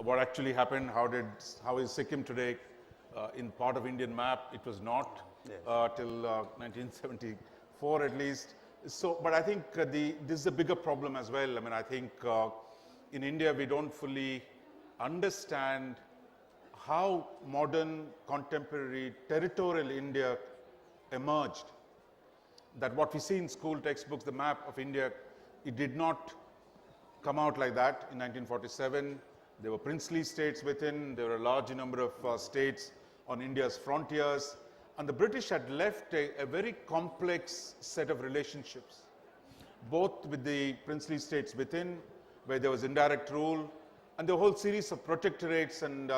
what actually happened, how is Sikkim today in part of Indian map. It was not till 1974 at least. So, but I think this is a bigger problem as well. I mean, I think in India we don't fully understand how modern, contemporary, territorial India emerged. That what we see in school textbooks, the map of India, it did not come out like that in 1947. There were princely states within, there were a large number of states on India's frontiers, and the British had left a very complex set of relationships, both with the princely states within, where there was indirect rule, and the whole series of protectorates and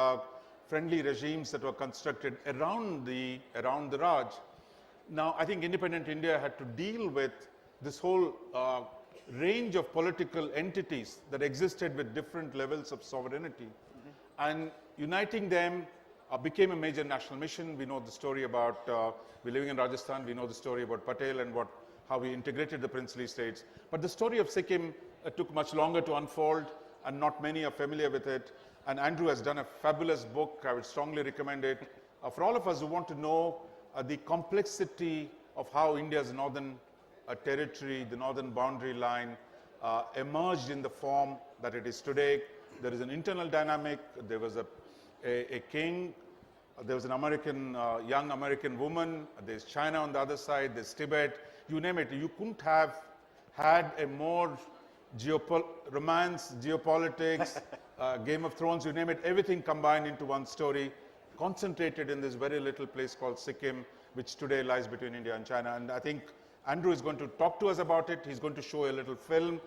friendly regimes that were constructed around the Raj. Now, I think independent India had to deal with this whole range of political entities that existed with different levels of sovereignty. And uniting them became a major national mission. We know the story about, we're living in Rajasthan, we know the story about Patel and how he integrated the princely states. But the story of Sikkim took much longer to unfold, and not many are familiar with it. And Andrew has done a fabulous book. I would strongly recommend it. For all of us who want to know the complexity of how India's northern territory, the northern boundary line, emerged in the form that it is today. There is an internal dynamic. There was a king. There was an young American woman. There's China on the other side. There's Tibet. You name it. You couldn't have had a more romance, geopolitics, Game of Thrones, you name it, everything combined into one story, concentrated in this very little place called Sikkim, which today lies between India and China. And I think Andrew is going to talk to us about it. He's going to show a little film.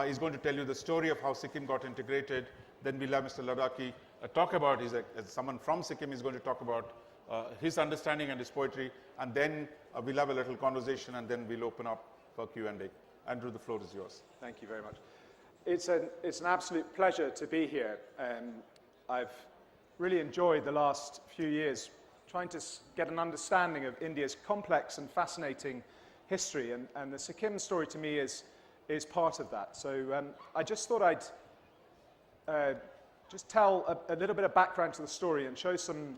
He's going to tell you the story of how Sikkim got integrated. Then we'll have Mr. Ladakhi talk about, as someone from Sikkim, he's going to talk about his understanding and his poetry. And then we'll have a little conversation, and then we'll open up for Q&A. Andrew, the floor is yours. Thank you very much. It's an absolute pleasure to be here. I've really enjoyed the last few years trying to get an understanding of India's complex and fascinating history, and the Sikkim story to me is part of that. So I just thought I'd just tell a little bit of background to the story and show some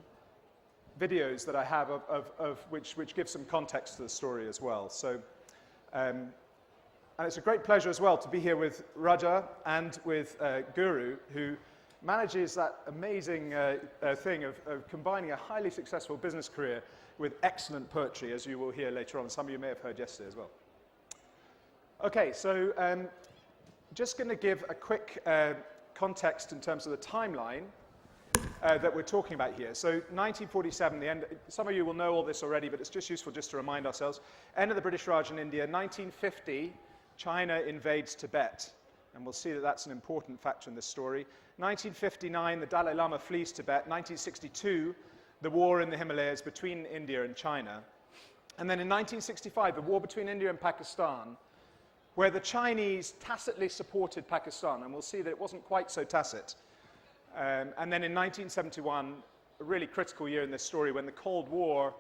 videos that I have of which give some context to the story as well. So. And it's a great pleasure as well to be here with Raja and with Guru, who manages that amazing thing of combining a highly successful business career with excellent poetry, as you will hear later on. Some of you may have heard yesterday as well. Okay, so just going to give a quick context in terms of the timeline that we're talking about here. So 1947, the end. Some of you will know all this already, but it's just useful just to remind ourselves. End of the British Raj in India. 1950, China invades Tibet, and we'll see that that's an important factor in this story. 1959, the Dalai Lama flees Tibet. 1962, the war in the Himalayas between India and China. And then in 1965, the war between India and Pakistan, where the Chinese tacitly supported Pakistan, and we'll see that it wasn't quite so tacit. And then in 1971, a really critical year in this story, when the Cold War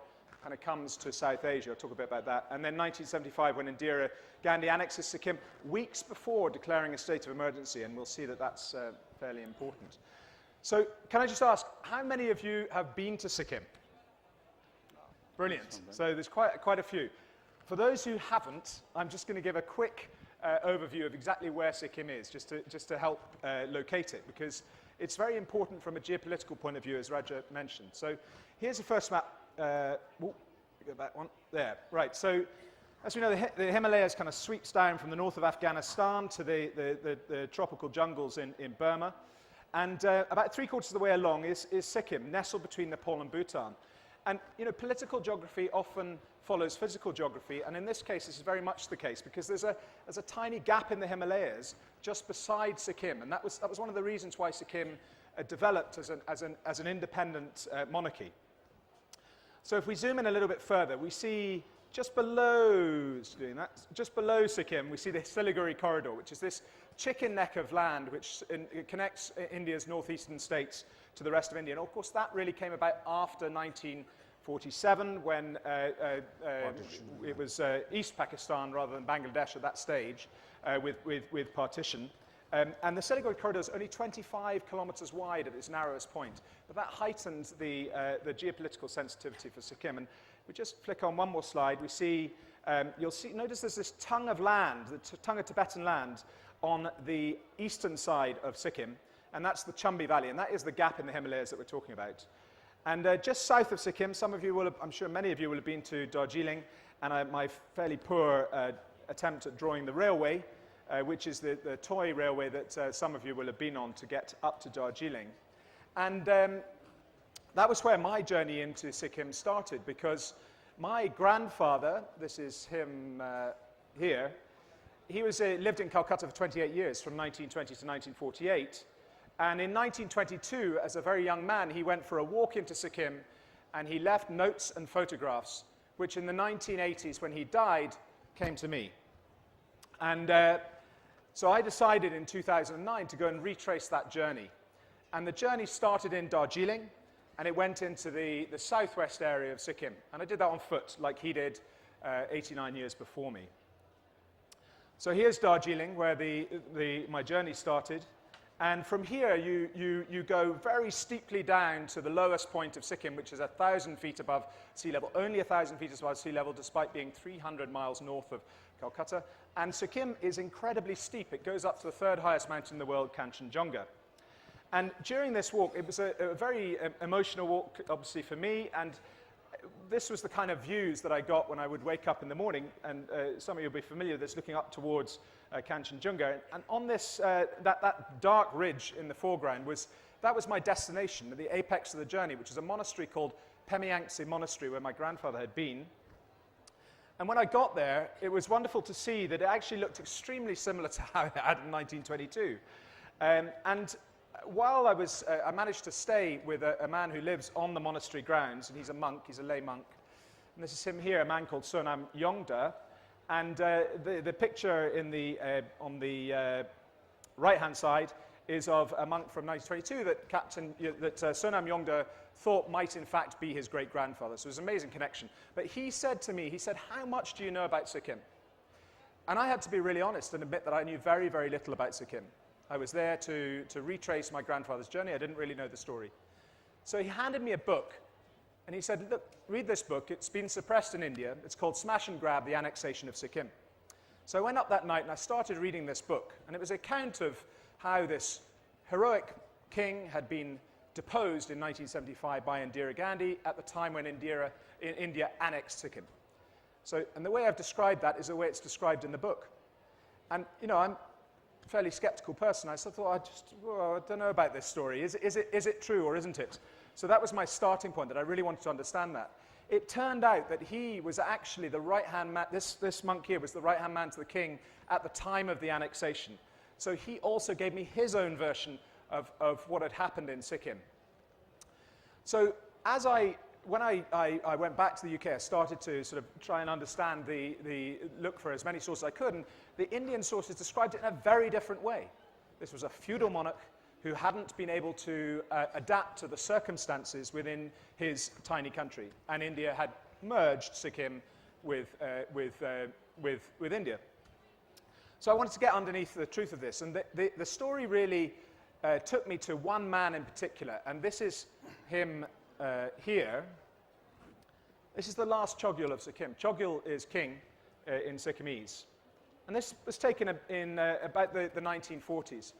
kind of comes to South Asia. I'll talk a bit about that. And then 1975, when Indira Gandhi annexes Sikkim, weeks before declaring a state of emergency, and we'll see that that's fairly important. So can I just ask, how many of you have been to Sikkim? Brilliant. So there's quite a few. For those who haven't, I'm just going to give a quick overview of exactly where Sikkim is, just to help locate it, because it's very important from a geopolitical point of view, as Raja mentioned. So here's the first map. Go back one. There. Right. So as we know, the Himalayas kind of sweeps down from the north of Afghanistan to the tropical jungles in Burma. And about 3/4 of the way along is Sikkim, nestled between Nepal and Bhutan. And, you know, political geography often follows physical geography, and in this case, this is very much the case, because there's a tiny gap in the Himalayas just beside Sikkim, and that was one of the reasons why Sikkim developed as an independent monarchy. So if we zoom in a little bit further, we see just below Sikkim, we see the Siliguri Corridor, which is this chicken neck of land which connects India's northeastern states to the rest of India. And of course, that really came about after 1947, when it was East Pakistan rather than Bangladesh at that stage, with partition. And the Siliguri Corridor is only 25 kilometers wide at its narrowest point. But that heightened the geopolitical sensitivity for Sikkim. And we just flick on one more slide. We see, notice there's this tongue of land, the tongue of Tibetan land, on the eastern side of Sikkim. And that's the Chumby Valley. And that is the gap in the Himalayas that we're talking about. And just south of Sikkim, some of you will have, I'm sure many of you will have been to Darjeeling. And my fairly poor attempt at drawing the railway, which is the toy railway that some of you will have been on to get up to Darjeeling. And that was where my journey into Sikkim started, because my grandfather, this is him here, he lived in Calcutta for 28 years, from 1920 to 1948. And in 1922, as a very young man, he went for a walk into Sikkim, and he left notes and photographs, which in the 1980s, when he died, came to me. And so I decided in 2009 to go and retrace that journey. And the journey started in Darjeeling, and it went into the southwest area of Sikkim. And I did that on foot, like he did 89 years before me. So here's Darjeeling, where my journey started. And from here, you go very steeply down to the lowest point of Sikkim, which is 1,000 feet above sea level, only 1,000 feet above sea level, despite being 300 miles north of Calcutta. And Sikkim is incredibly steep. It goes up to the third highest mountain in the world, Kanchenjunga. And during this walk, it was a very emotional walk, obviously, for me. And this was the kind of views that I got when I would wake up in the morning. And some of you will be familiar with this, looking up towards Kanchenjunga. And on this, that dark ridge in the foreground, that was my destination, the apex of the journey, which is a monastery called Pemayangtse Monastery, where my grandfather had been. And when I got there, it was wonderful to see that it actually looked extremely similar to how it had in 1922. And while I managed to stay with a man who lives on the monastery grounds, and he's a monk, he's a lay monk. And this is him here, a man called Sonam Yongda. And the picture on the right-hand side is of a monk from 1922 that Sonam Yongda thought might in fact be his great-grandfather. So it was an amazing connection. But he said to me, how much do you know about Sikkim? And I had to be really honest and admit that I knew very, very little about Sikkim. I was there to retrace my grandfather's journey. I didn't really know the story. So he handed me a book, and he said, look, read this book. It's been suppressed in India. It's called Smash and Grab, The Annexation of Sikkim. So I went up that night, and I started reading this book. And it was an account of how this heroic king had been deposed in 1975 by Indira Gandhi at the time when India annexed Sikkim. And the way I've described that is the way it's described in the book. And, I'm a fairly skeptical person. I thought, I don't know about this story. Is it true or isn't it? So that was my starting point, that I really wanted to understand that. It turned out that he was actually the right-hand man, this monk here was the right-hand man to the king at the time of the annexation. So he also gave me his own version of what had happened in Sikkim. So when I went back to the UK, I started to sort of try and understand look for as many sources as I could, and the Indian sources described it in a very different way. This was a feudal monarch who hadn't been able to adapt to the circumstances within his tiny country, and India had merged Sikkim with India. So I wanted to get underneath the truth of this, and the story really took me to one man in particular, and this is him here. This is the last Chgyal of Sikkim. Chgyal is king in Sikkimese. And this was taken in about the 1940s.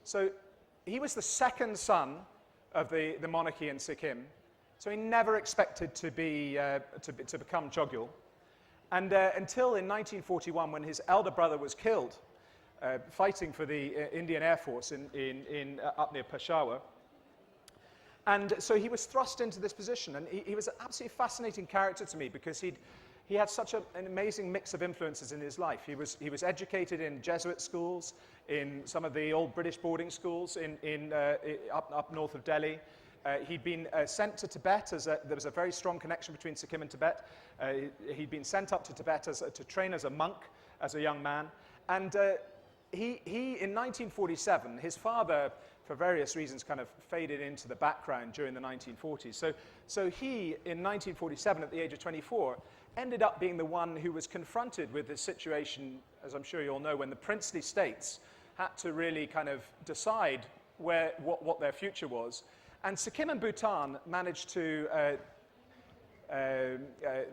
So he was the second son of the monarchy in Sikkim. So he never expected to become Chgyal. And until in 1941, when his elder brother was killed fighting for the Indian Air Force up near Peshawar. And so he was thrust into this position, and he was an absolutely fascinating character to me because he had such an amazing mix of influences in his life. He was educated in Jesuit schools, in some of the old British boarding schools up north of Delhi. He'd been sent to Tibet, there was a very strong connection between Sikkim and Tibet. He'd been sent up to Tibet to train as a monk, as a young man. And he in 1947, his father, for various reasons, kind of faded into the background during the 1940s. So he, in 1947, at the age of 24, ended up being the one who was confronted with this situation, as I'm sure you all know, when the princely states had to really kind of decide what their future was. And Sikkim and Bhutan managed to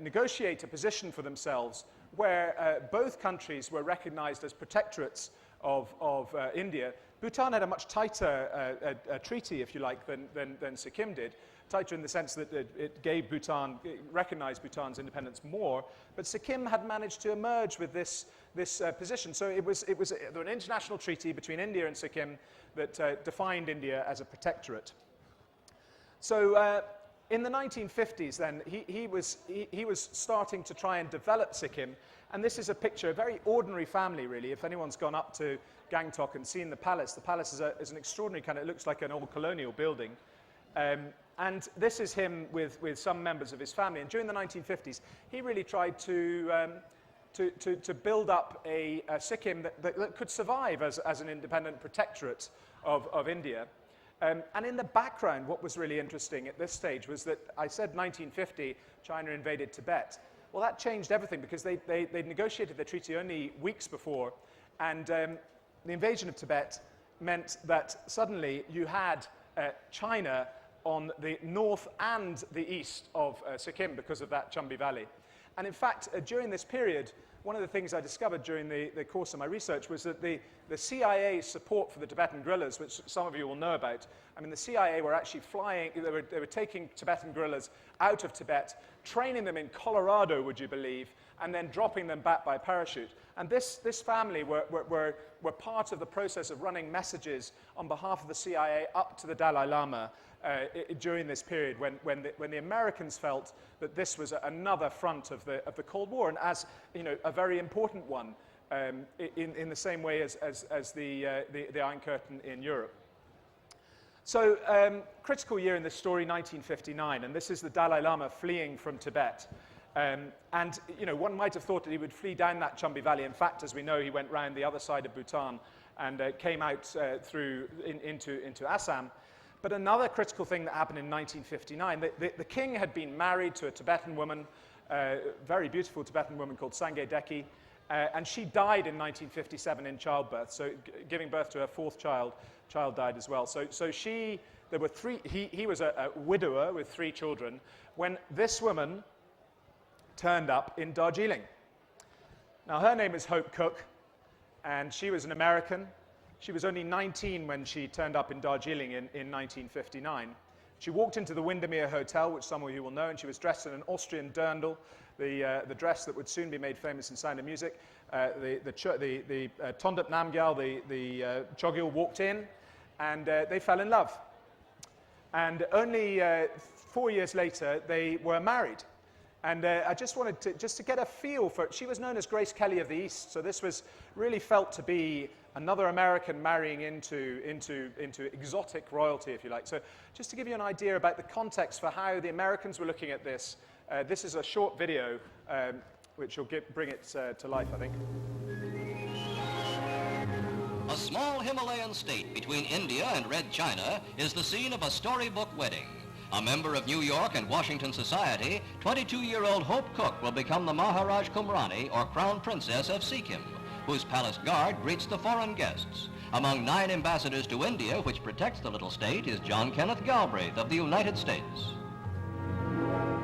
negotiate a position for themselves where both countries were recognized as protectorates of India. Bhutan had a much tighter treaty, if you like, than Sikkim did. Tighter in the sense that it recognized Bhutan's independence more, but Sikkim had managed to emerge with this position. So there was an international treaty between India and Sikkim that defined India as a protectorate. So in the 1950s, then he was starting to try and develop Sikkim, and this is a picture, a very ordinary family, really. If anyone's gone up to Gangtok and seen the palace is an extraordinary kind of, it looks like an old colonial building. And this is him with some members of his family. And during the 1950s, he really tried to build up a Sikkim that could survive as an independent protectorate of India. And in the background, what was really interesting at this stage was that I said 1950, China invaded Tibet. Well, that changed everything because they negotiated the treaty only weeks before. And the invasion of Tibet meant that suddenly you had China on the north and the east of Sikkim because of that Chumby Valley. And in fact, during this period, one of the things I discovered during the course of my research was that the CIA's support for the Tibetan guerrillas, which some of you will know about, I mean, the CIA were actually they were taking Tibetan guerrillas out of Tibet, training them in Colorado, would you believe, and then dropping them back by parachute. And this family were part of the process of running messages on behalf of the CIA up to the Dalai Lama during this period when the Americans felt that this was another front of the Cold War, and as you know, a very important one in the same way as the Iron Curtain in Europe. So critical year in this story, 1959, and this is the Dalai Lama fleeing from Tibet. And you know, one might have thought that he would flee down that Chumby Valley. In fact, as we know, he went round the other side of Bhutan and came out into Assam. But another critical thing that happened in 1959, the king had been married to a Tibetan woman, a very beautiful Tibetan woman called Sangye Deki, and she died in 1957 in childbirth, so giving birth to her fourth child. Child died as well. So there were three, he was a widower with 3 children when this woman turned up in Darjeeling. Now, her name is Hope Cook, and she was an American. She was only 19 when she turned up in Darjeeling in 1959. She walked into the Windermere Hotel, which some of you will know, and she was dressed in an Austrian dirndl, the dress that would soon be made famous in Sound of Music. The Tondap Namgyal, the Chogyal, walked in, and they fell in love. And only 4 years later, they were married. And I just wanted to get a feel for it. She was known as Grace Kelly of the East, so this was really felt to be another American marrying into exotic royalty, if you like. So just to give you an idea about the context for how the Americans were looking at this, this is a short video which will bring it to life, I think. A small Himalayan state between India and Red China is the scene of a storybook wedding. A member of New York and Washington society, 22-year-old Hope Cook will become the Maharaj Kumrani, or Crown Princess of Sikkim, whose palace guard greets the foreign guests. Among 9 ambassadors to India, which protects the little state, is John Kenneth Galbraith of the United States.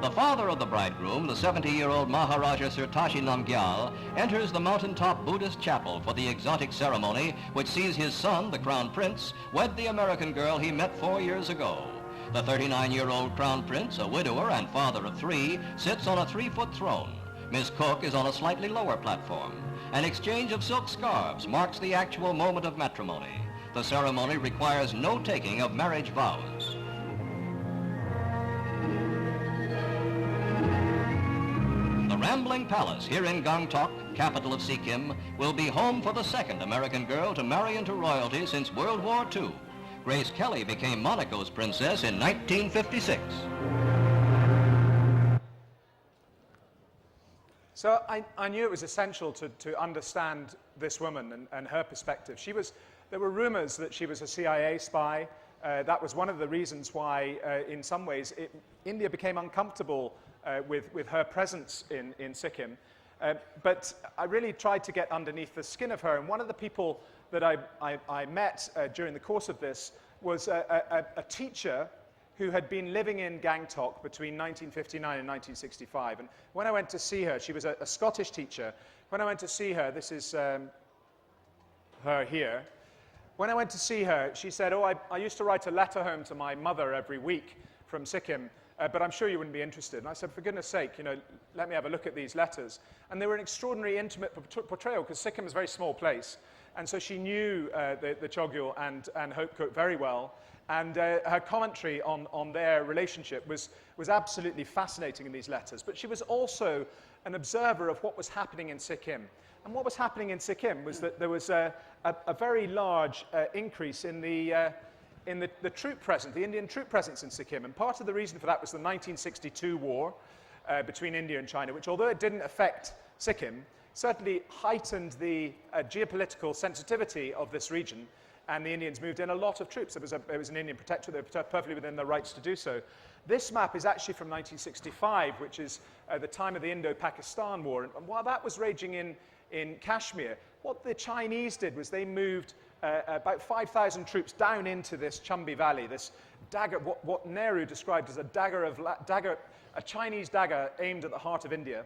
The father of the bridegroom, the 70-year-old Maharaja Sir Tashi Namgyal, enters the mountaintop Buddhist chapel for the exotic ceremony which sees his son, the Crown Prince, wed the American girl he met 4 years ago. The 39-year-old Crown Prince, a widower and father of 3, sits on a 3-foot throne. Miss Cook is on a slightly lower platform. An exchange of silk scarves marks the actual moment of matrimony. The ceremony requires no taking of marriage vows. The rambling palace here in Gangtok, capital of Sikkim, will be home for the second American girl to marry into royalty since World War II. Grace Kelly became Monaco's princess in 1956. So I knew it was essential to understand this woman and her perspective. There were rumors that she was a CIA spy. That was one of the reasons why, in some ways, India became uncomfortable with her presence in Sikkim. But I really tried to get underneath the skin of her. And one of the people that I met during the course of this was a teacher who had been living in Gangtok between 1959 and 1965. And when I went to see her, she was a Scottish teacher. When I went to see her, this is her here. When I went to see her, she said, oh, I used to write a letter home to my mother every week from Sikkim, but I'm sure you wouldn't be interested. And I said, for goodness sake, you know, let me have a look at these letters. And they were an extraordinarily intimate portrayal, because Sikkim is a very small place. And so she knew the Chgyal and Hope Cook very well. And her commentary on their relationship was absolutely fascinating in these letters. But she was also an observer of what was happening in Sikkim. And what was happening in Sikkim was that there was a very large increase in the troop presence, the Indian troop presence in Sikkim. And part of the reason for that was the 1962 war between India and China, which, although it didn't affect Sikkim, certainly heightened the geopolitical sensitivity of this region. And the Indians moved in a lot of troops. It was an Indian protectorate. They were perfectly within their rights to do so. This map is actually from 1965, which is the time of the Indo-Pakistan War. And while that was raging in Kashmir, what the Chinese did was they moved about 5,000 troops down into this Chumby Valley, this dagger, what Nehru described as a Chinese dagger aimed at the heart of India.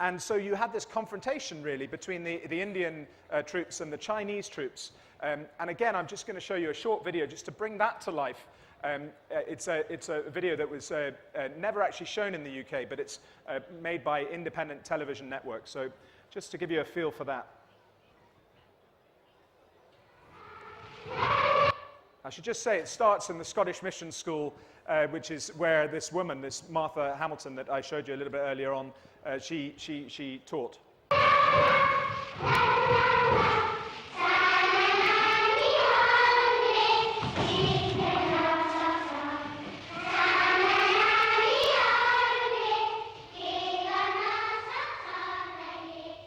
And so you had this confrontation, really, between the Indian troops and the Chinese troops. And again, I'm just going to show you a short video just to bring that to life. It's a video that was never actually shown in the UK, but it's made by independent television networks. So just to give you a feel for that. I should just say it starts in the Scottish Mission School, which is where this woman, this Martha Hamilton that I showed you a little bit earlier on, she taught.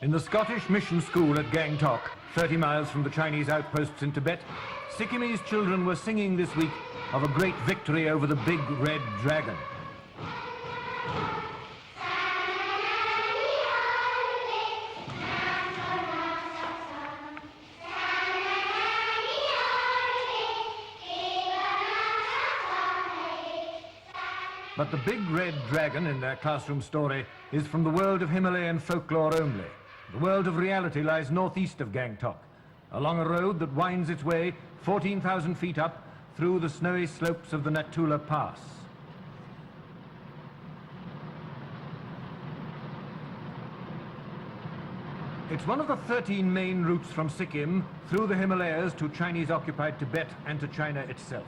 In the Scottish Mission School at Gangtok, 30 miles from the Chinese outposts in Tibet, Sikkimese children were singing this week of a great victory over the big red dragon. But the big red dragon in their classroom story is from the world of Himalayan folklore only. The world of reality lies northeast of Gangtok, along a road that winds its way 14,000 feet up through the snowy slopes of the Natula Pass. It's one of the 13 main routes from Sikkim through the Himalayas to Chinese-occupied Tibet and to China itself.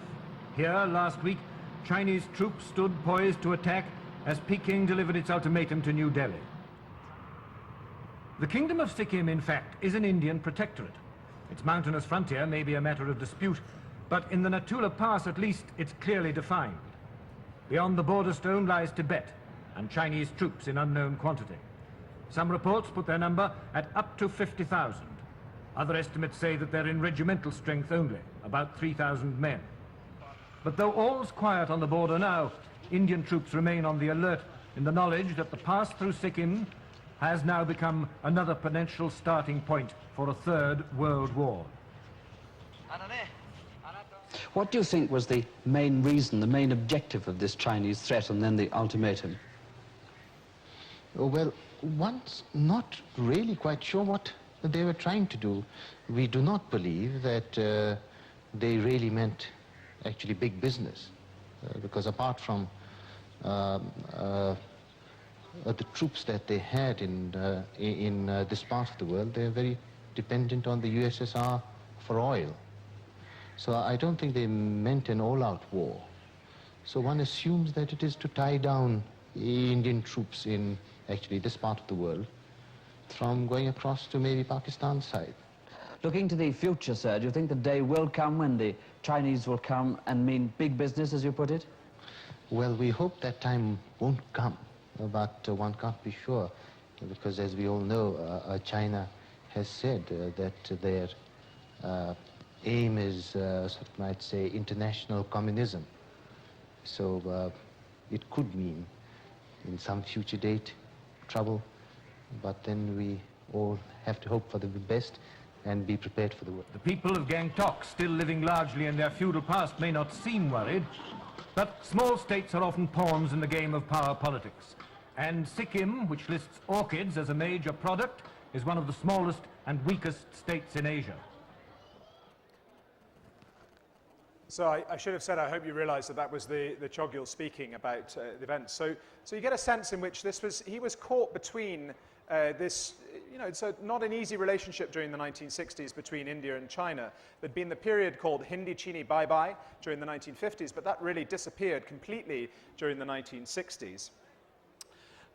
Here, last week, Chinese troops stood poised to attack as Peking delivered its ultimatum to New Delhi. The Kingdom of Sikkim, in fact, is an Indian protectorate. Its mountainous frontier may be a matter of dispute, but in the Natula Pass, at least, it's clearly defined. Beyond the border stone lies Tibet, and Chinese troops in unknown quantity. Some reports put their number at up to 50,000. Other estimates say that they're in regimental strength only, about 3,000 men. But though all's quiet on the border now, Indian troops remain on the alert in the knowledge that the pass through Sikkim has now become another potential starting point for a third world war. What do you think was the main reason, the main objective of this Chinese threat and then the ultimatum? Well, one's not really quite sure what they were trying to do. We do not believe that they really meant actually big business, because apart from the troops that they had in this part of the world, they're very dependent on the USSR for oil. So I don't think they meant an all-out war. So one assumes that it is to tie down Indian troops in actually this part of the world from going across to maybe Pakistan's side. Looking to the future, sir, do you think the day will come when the Chinese will come and mean big business, as you put it? Well, we hope that time won't come, but one can't be sure, because as we all know, China has said that their aim is, sort of might say, international communism. So it could mean, in some future date, trouble, but then we all have to hope for the best, and be prepared for the work. The people of Gangtok, still living largely in their feudal past, may not seem worried, but small states are often pawns in the game of power politics. And Sikkim, which lists orchids as a major product, is one of the smallest and weakest states in Asia. So I should have said, I hope you realize that that was the Chgyal speaking about the events. So you get a sense in which he was caught between this, it's not an easy relationship during the 1960s between India and China. There'd been the period called Hindi Chini Bye-Bye during the 1950s, but that really disappeared completely during the 1960s.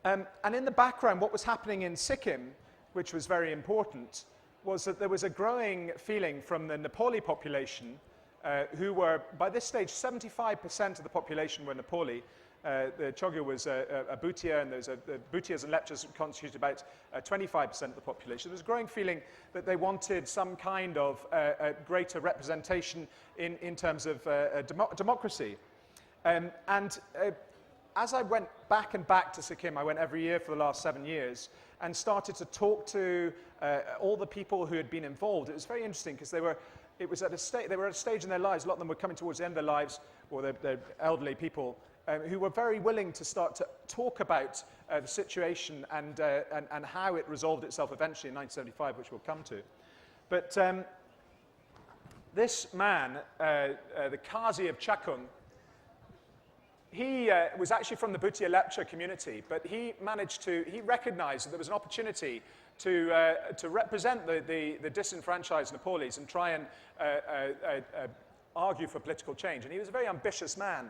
And in the background, what was happening in Sikkim, which was very important, was that there was a growing feeling from the Nepali population who were, by this stage, 75% of the population were Nepali. The Chgyal was a Bhutia, and the Bhutias and Lepchas constituted about 25% of the population. There was a growing feeling that they wanted some kind of greater representation in terms of democracy. As I went back to Sikkim, I went every year for the last 7 years, and started to talk to all the people who had been involved. It was very interesting because they were at a stage in their lives, a lot of them were coming towards the end of their lives, or they're elderly people, who were very willing to start to talk about the situation and how it resolved itself eventually in 1975, which we'll come to. But this man, the Qazi of Chakung, he was actually from the Bhutia Lepcha community, but he recognized that there was an opportunity to represent the disenfranchised Nepalis and try and argue for political change. And he was a very ambitious man.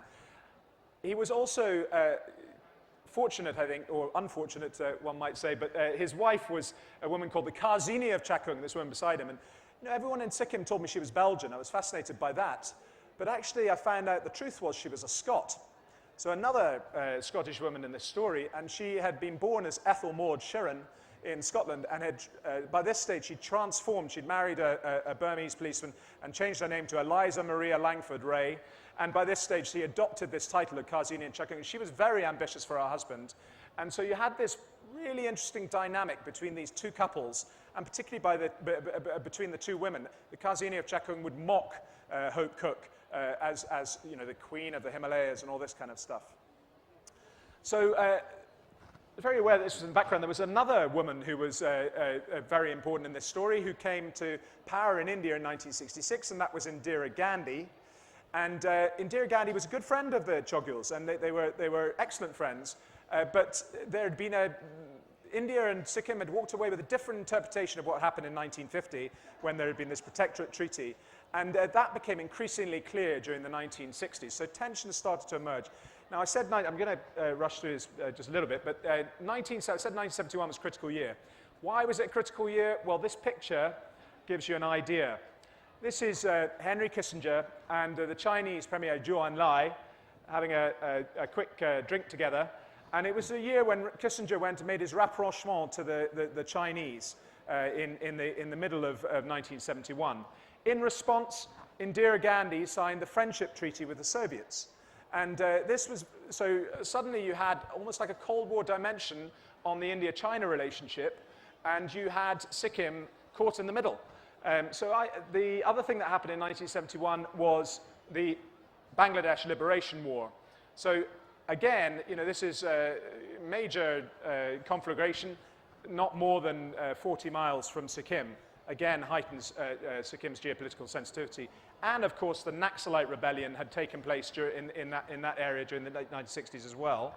He was also fortunate, I think, or unfortunate, one might say, but his wife was a woman called the Qazini of Chakung, this woman beside him. And everyone in Sikkim told me she was Belgian. I was fascinated by that. But actually, I found out the truth was she was a Scot. So another Scottish woman in this story, and she had been born as Ethel Maud Tshering in Scotland, and had, by this stage, she'd transformed. She'd married a Burmese policeman and changed her name to Eliza Maria Langford Ray. And by this stage, she adopted this title of Qazini in Chakung. She was very ambitious for her husband. And so you had this really interesting dynamic between these two couples, and particularly between the two women. The Qazini of Chakung would mock Hope Cook as the queen of the Himalayas and all this kind of stuff. So very aware that this was in the background. There was another woman who was very important in this story who came to power in India in 1966, and that was Indira Gandhi. And Indira Gandhi was a good friend of the Chgyals, and they were excellent friends. But there had been India and Sikkim had walked away with a different interpretation of what happened in 1950 when there had been this protectorate treaty. And that became increasingly clear during the 1960s. So tensions started to emerge. Now, I said, I'm going to rush through this just a little bit, but I said 1971 was a critical year. Why was it a critical year? Well, this picture gives you an idea. This is Henry Kissinger and the Chinese Premier Zhou Enlai having a quick drink together. And it was a year when Kissinger went and made his rapprochement to the Chinese in the middle of 1971. In response, Indira Gandhi signed the Friendship Treaty with the Soviets. And this was, so suddenly you had almost like a Cold War dimension on the India-China relationship, and you had Sikkim caught in the middle. The other thing that happened in 1971 was the Bangladesh Liberation War. So again, this is a major conflagration, not more than 40 miles from Sikkim. Again, heightens Sikkim's geopolitical sensitivity. And of course, the Naxalite rebellion had taken place in that area during the late 1960s as well.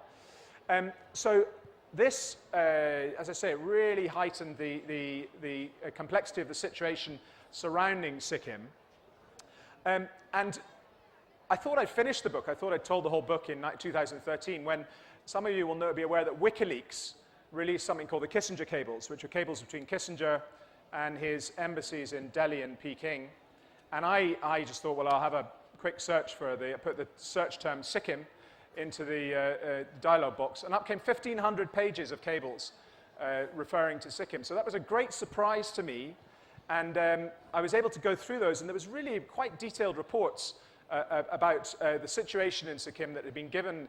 So this, as I say, it really heightened the complexity of the situation surrounding Sikkim. And I thought I'd finished the book. I thought I'd told the whole book in 2013, when some of you will be aware that WikiLeaks released something called the Kissinger cables, which are cables between Kissinger and his embassies in Delhi and Peking. And I just thought, well, I'll have a quick search put the search term Sikkim into the dialog box, and up came 1,500 pages of cables referring to Sikkim. So that was a great surprise to me, and I was able to go through those, and there was really quite detailed reports about the situation in Sikkim that had been given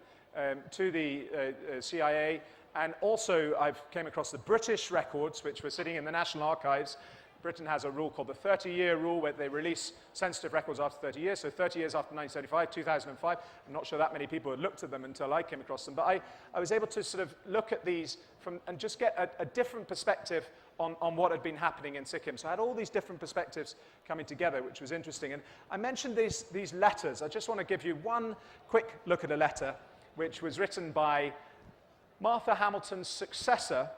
to the CIA, and also I came across the British records, which were sitting in the National Archives, Britain has a rule called the 30-year rule, where they release sensitive records after 30 years. So 30 years after 1975, 2005. I'm not sure that many people had looked at them until I came across them. But I was able to sort of look at these and just get a different perspective on what had been happening in Sikkim. So I had all these different perspectives coming together, which was interesting. And I mentioned these letters. I just want to give you one quick look at a letter, which was written by Martha Hamilton's successor,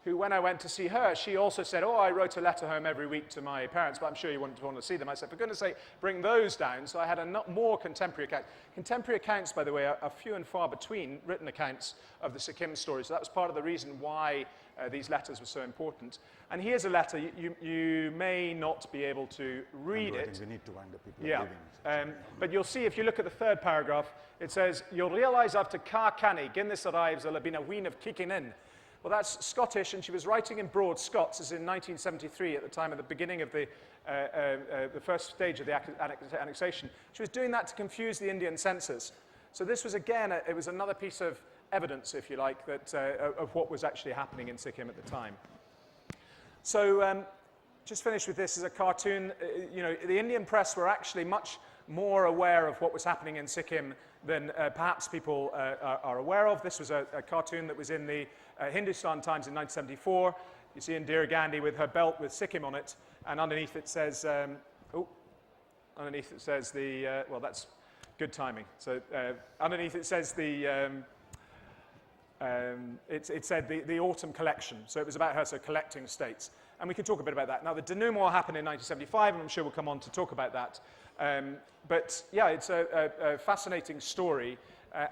who, when I went to see her, she also said, oh, I wrote a letter home every week to my parents, but I'm sure you wouldn't want to see them. I said, for goodness sake, bring those down. So I had more contemporary accounts. Contemporary accounts, by the way, are few and far between, written accounts of the Sikkim story. So that was part of the reason why these letters were so important. And here's a letter. You may not be able to read it. I think we need to wind up. People Yeah, are leaving. but you'll see if you look at the third paragraph, it says, you'll realize after Car Canny, Guinness arrives, there'll have been a wheen of kicking in. Well, that's Scottish, and she was writing in broad Scots. This is in 1973, at the time of the beginning of the first stage of the annexation. She was doing that to confuse the Indian censors. So this was, again, it was another piece of evidence, if you like, that, of what was actually happening in Sikkim at the time. So just finish with this as a cartoon. You know, the Indian press were actually much more aware of what was happening in Sikkim than perhaps people are aware of. This was a cartoon that was in the Hindustan Times in 1974. You see Indira Gandhi with her belt with Sikkim on it, and underneath it says, underneath it says the, well, that's good timing. So underneath it says the, it said the autumn collection. So it was about her collecting states. And we can talk a bit about that. Now, the denouement happened in 1975, and I'm sure we'll come on to talk about that. But yeah, it's a fascinating story.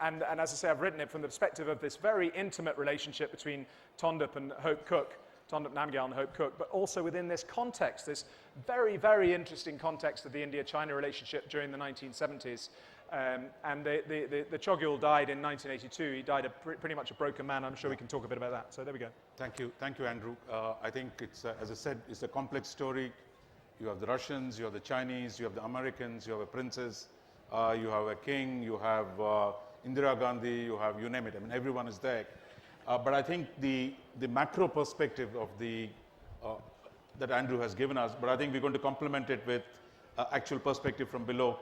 And as I say, I've written it from the perspective of this very intimate relationship between Tondup and Hope Cook, Tondup Namgyal and Hope Cook, but also within this context, this very, very interesting context of the India-China relationship during the 1970s. And the Chgyal died in 1982. He died pretty much a broken man. I'm sure we can talk a bit about that. So there we go. Thank you, Andrew. I think it's, as I said, it's a complex story. You have the Russians, you have the Chinese, you have the Americans, you have a princess, you have a king, you have Indira Gandhi, you have, you name it. I mean, everyone is there. But I think the macro perspective of that Andrew has given us, but I think we're going to complement it with actual perspective from below,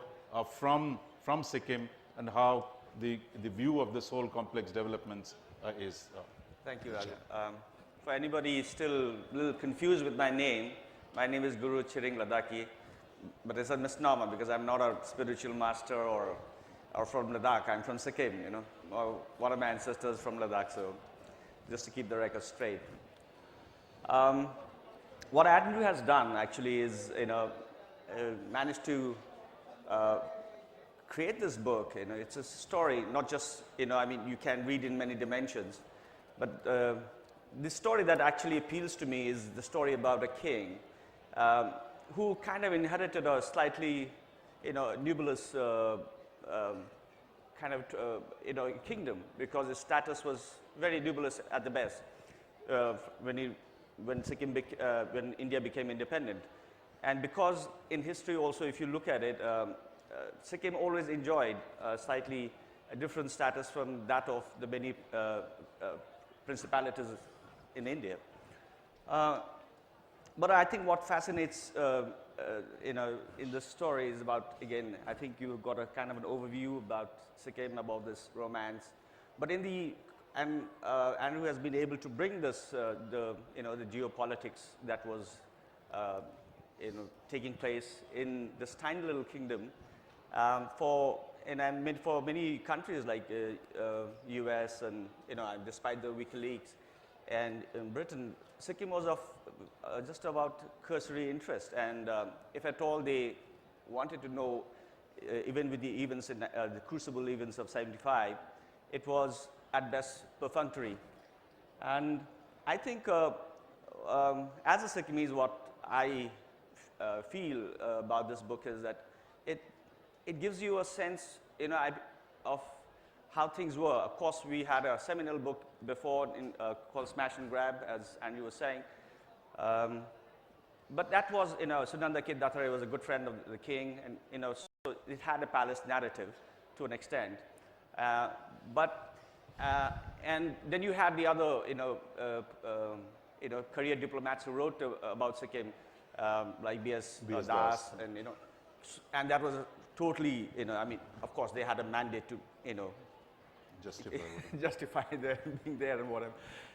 from Sikkim, and how the view of this whole complex developments is. Thank you, Raja. For anybody still a little confused with my name is Guru Tshering Ladakhi, but it's a misnomer because I'm not a spiritual master or from Ladakh. I'm from Sikkim, you know. One of my ancestors from Ladakh, so just to keep the record straight. What Andrew has done actually is, you know, managed to create this book. You know, it's a story, not just, you know, I mean, you can read in many dimensions, but the story that actually appeals to me is the story about a king who kind of inherited a slightly, you know, nebulous kind of, you know, kingdom, because his status was very nebulous at the best when India became independent. And because in history also, if you look at it, Sikkim always enjoyed slightly a different status from that of the many principalities in India. But I think what fascinates, you know, in this story is about, again, I think you got a kind of an overview about Sikkim, about this romance. But in the, and Andrew has been able to bring this, you know, the geopolitics that was, you know, taking place in this tiny little kingdom for many countries like US and, you know, despite the WikiLeaks, and in Britain, Sikkim was of just about cursory interest. And if at all they wanted to know, even with the events in the crucible events of 75, it was at best perfunctory. And I think as a Sikkimese, what I feel about this book is that it gives you a sense, you know, of how things were. Of course, we had a seminal book before called Smash and Grab, as Andrew was saying. But that was, you know, Sunanda Kid Dattare was a good friend of the king, and, you know, so it had a palace narrative to an extent. And then you had the other, you know, career diplomats who wrote about Sikkim. like B.S. B.S. Das, and and that was totally, I mean, of course they had a mandate to, justify their being there and whatever.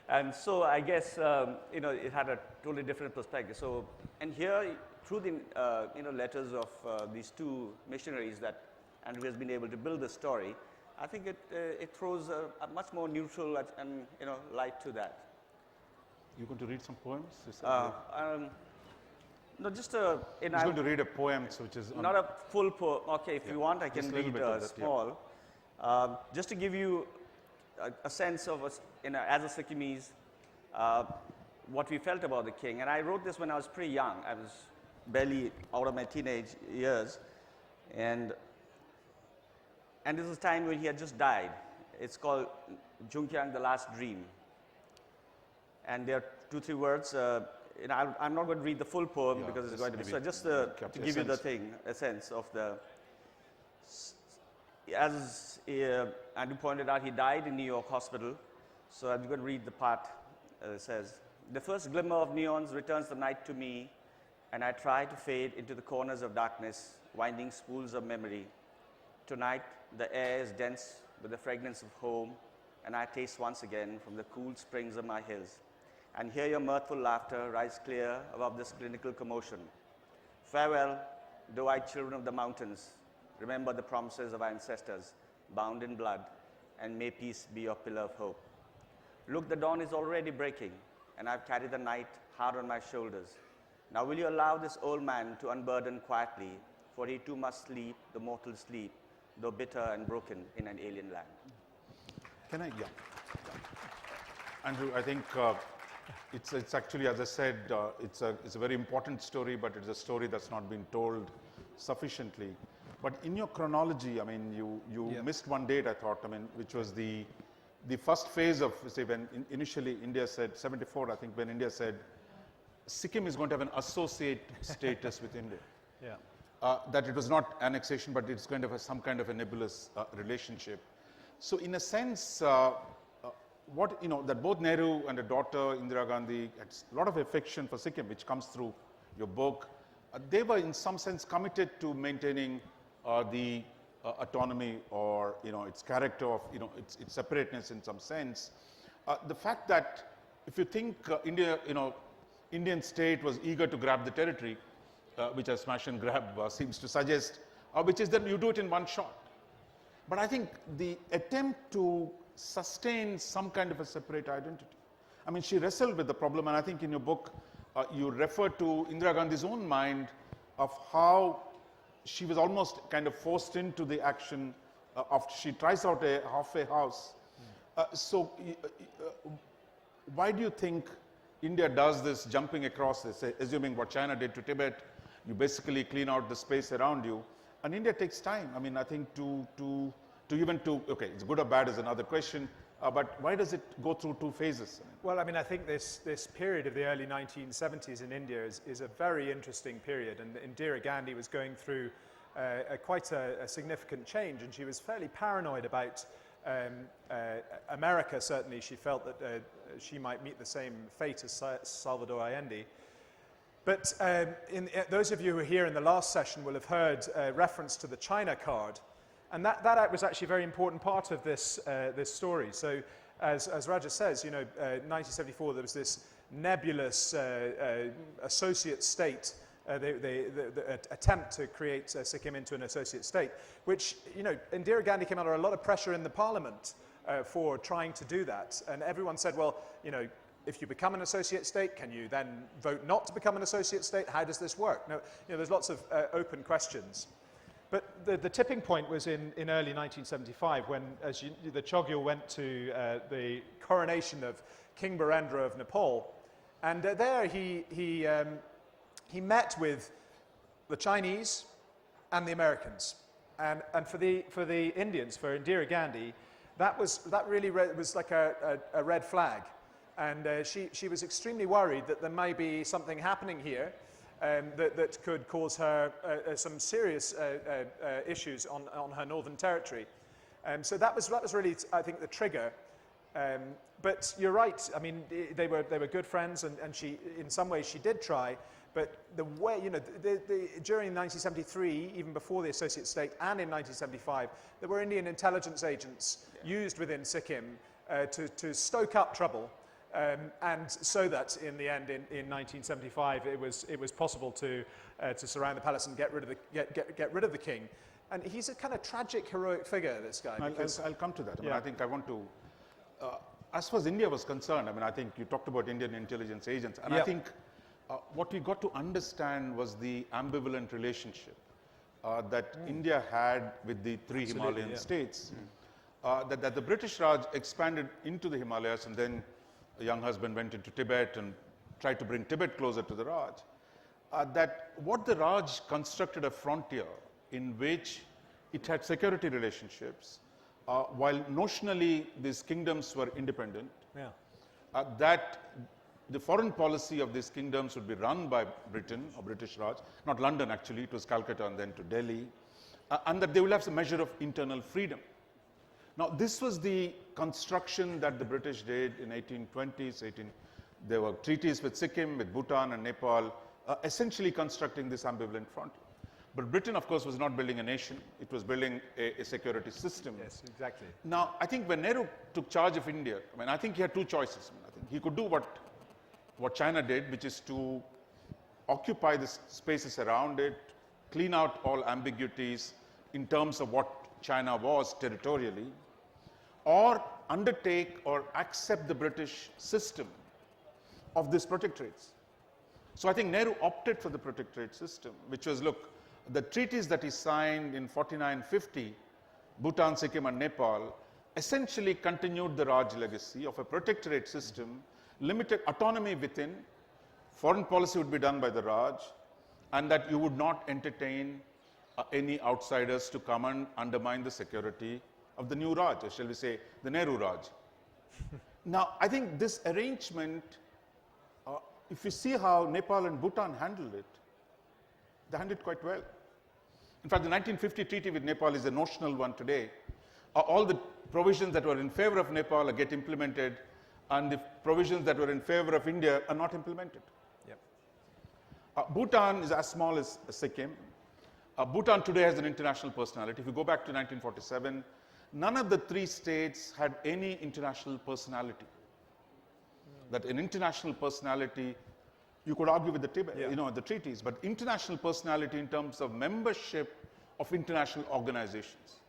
And so I guess, it had a totally different perspective. So, and here, through the, letters of these two missionaries that Andrew has been able to build the story, I think it throws a much more neutral and, light to that. You're going to read some poems? No, just He's going to read a poem, which is not a full poem. Okay, if you want, I can read small. Just to give you a sense of, as a Sikkimese, what we felt about the king. And I wrote this when I was pretty young. I was barely out of my teenage years. And this is a time when he had just died. It's called Junkyang, the Last Dream. And there are 2-3 words. I'm not going to read the full poem because it's going to be, so just to give you a sense of the, as Andrew pointed out, he died in New York hospital. So I'm going to read the part that says, "The first glimmer of neons returns the night to me, and I try to fade into the corners of darkness, winding spools of memory. Tonight, the air is dense with the fragrance of home, and I taste once again from the cool springs of my hills, and hear your mirthful laughter rise clear above this clinical commotion. Farewell, doe-eyed children of the mountains. Remember the promises of our ancestors, bound in blood, and may peace be your pillar of hope. Look, the dawn is already breaking, and I've carried the night hard on my shoulders. Now will you allow this old man to unburden quietly, for he too must sleep the mortal sleep, though bitter and broken in an alien land." Can I? Yeah. Andrew, I think it's actually, as I said, it's a very important story, but it's a story that's not been told sufficiently. But in your chronology, I mean, you missed one date, I thought, I mean, which was the first phase of, say, when initially India said, 74, I think, when India said, Sikkim is going to have an associate status with India. Yeah. That it was not annexation, but it's going to have some kind of a nebulous relationship. So in a sense, that both Nehru and the daughter, Indira Gandhi, had a lot of affection for Sikkim, which comes through your book. They were in some sense committed to maintaining the autonomy or, its character of, its separateness in some sense. The fact that if you think India, Indian state was eager to grab the territory, which a smash and grab seems to suggest, which is that you do it in one shot. But I think the attempt to sustain some kind of a separate identity. I mean, she wrestled with the problem, and I think in your book, you refer to Indira Gandhi's own mind of how she was almost kind of forced into the action of, she tries out a halfway house. So why do you think India does this jumping across this, assuming what China did to Tibet, you basically clean out the space around you, and India takes time. I mean, I think okay, it's good or bad is another question, but why does it go through 2 phases? Well, I mean, I think this period of the early 1970s in India is a very interesting period, and Indira Gandhi was going through quite a significant change, and she was fairly paranoid about America. Certainly, she felt that she might meet the same fate as Salvador Allende. But those of you who were here in the last session will have heard reference to the China card, and that was actually a very important part of this story. So, as Raja says, 1974 there was this nebulous associate state, the attempt to create Sikkim into an associate state, which Indira Gandhi came under a lot of pressure in the parliament for trying to do that, and everyone said, well, if you become an associate state, can you then vote not to become an associate state? How does this work? No, there's lots of open questions. But the tipping point was in early 1975 when, the Chgyal went to the coronation of King Birendra of Nepal, and there he met with the Chinese and the Americans, and for the Indians, for Indira Gandhi, that really was like a red flag. And she was extremely worried that there may be something happening here that could cause her some serious issues on her northern territory. So that was really, I think, the trigger. But you're right. I mean, they were good friends, and she, in some ways, she did try. But the way, you know, during 1973, even before the associate state, and in 1975, there were Indian intelligence agents used within Sikkim to stoke up trouble, and so that in the end, in 1975, it was possible to surround the palace and get rid of the king. And he's a kind of tragic, heroic figure, this guy. I'll come to that. I mean, I think I want to. As far as India was concerned, I mean, I think you talked about Indian intelligence agents, and I think what we got to understand was the ambivalent relationship that India had with the three Himalayan states. That the British Raj expanded into the Himalayas, and then a young husband went into Tibet and tried to bring Tibet closer to the Raj. That what the Raj constructed a frontier in which it had security relationships, while notionally these kingdoms were independent, that the foreign policy of these kingdoms would be run by Britain or British Raj, not London actually, it was Calcutta and then to Delhi, and that they will have some measure of internal freedom. Now, this was the construction that the British did in 1820s. There were treaties with Sikkim, with Bhutan and Nepal, essentially constructing this ambivalent frontier. But Britain, of course, was not building a nation. It was building a security system. Yes, exactly. Now, I think when Nehru took charge of India, I mean, I think he had two choices. I think he could do what China did, which is to occupy the spaces around it, clean out all ambiguities in terms of what China was territorially, or undertake or accept the British system of these protectorates. So I think Nehru opted for the protectorate system, which was, look, the treaties that he signed in 49-50, Bhutan, Sikkim and Nepal, essentially continued the Raj legacy of a protectorate system, limited autonomy within, foreign policy would be done by the Raj, and that you would not entertain any outsiders to come and undermine the security of the new Raj, or shall we say, the Nehru Raj. Now, I think this arrangement, if you see how Nepal and Bhutan handled it, they handled it quite well. In fact, the 1950 treaty with Nepal is a notional one today. All the provisions that were in favor of Nepal get implemented, and the provisions that were in favor of India are not implemented. Bhutan is as small as Sikkim. Bhutan today has an international personality. If you go back to 1947, none of the three states had any international personality. That an international personality, you could argue with the Tibet, you know, the treaties, but international personality in terms of membership of international organizations.